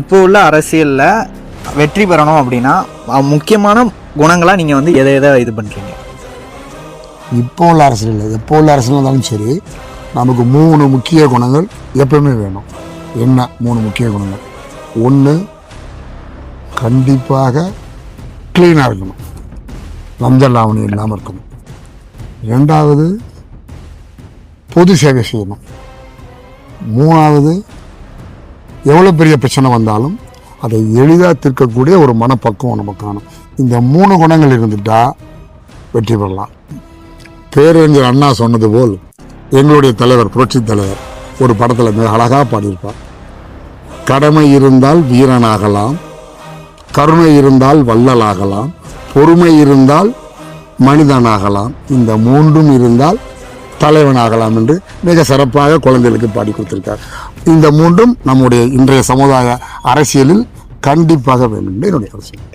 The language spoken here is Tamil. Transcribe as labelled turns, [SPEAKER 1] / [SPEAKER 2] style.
[SPEAKER 1] இப்போ உள்ள அரசியலில் வெற்றி பெறணும் அப்படின்னா முக்கியமான குணங்களாக நீங்கள் வந்து எதை இது பண்ணுறீங்க?
[SPEAKER 2] இப்போ உள்ள அரசியல் இல்லை, எப்போ உள்ள அரசியல் இருந்தாலும் சரி, நமக்கு 3 முக்கிய குணங்கள் எப்பவுமே வேணும். என்ன 3 முக்கிய குணங்கள்? ஒன்று, கண்டிப்பாக க்ளீனாக இருக்கணும், லஞ்ச லாவணி இல்லாமல் இருக்கணும். 2வது, பொது சேவை செய்யணும். 3வது, எவ்வளோ பெரிய பிரச்சனை வந்தாலும் அதை எளிதாக தீர்க்கக்கூடிய ஒரு மனப்பக்குவம் நமக்கு காணும். இந்த 3 குணங்கள் இருந்துட்டால் வெற்றி பெறலாம். பேரறிஞர் அண்ணா சொன்னது போல் எங்களுடைய தலைவர், புரட்சி தலைவர் ஒரு படத்தில் மிக அழகாக பாடியிருப்பார். கடமை இருந்தால் வீரனாகலாம், கருணை இருந்தால் வள்ளலாகலாம், பொறுமை இருந்தால் மனிதனாகலாம், இந்த 3ம் இருந்தால் தலைவனாகலாம் என்று மிக சிறப்பாக குழந்தைகளுக்கு பாடி கொடுத்திருக்கார். இந்த 3ம் நம்முடைய இன்றைய சமுதாய அரசியலில் கண்டிப்பாக வேண்டும் என்னுடைய அரசியல்.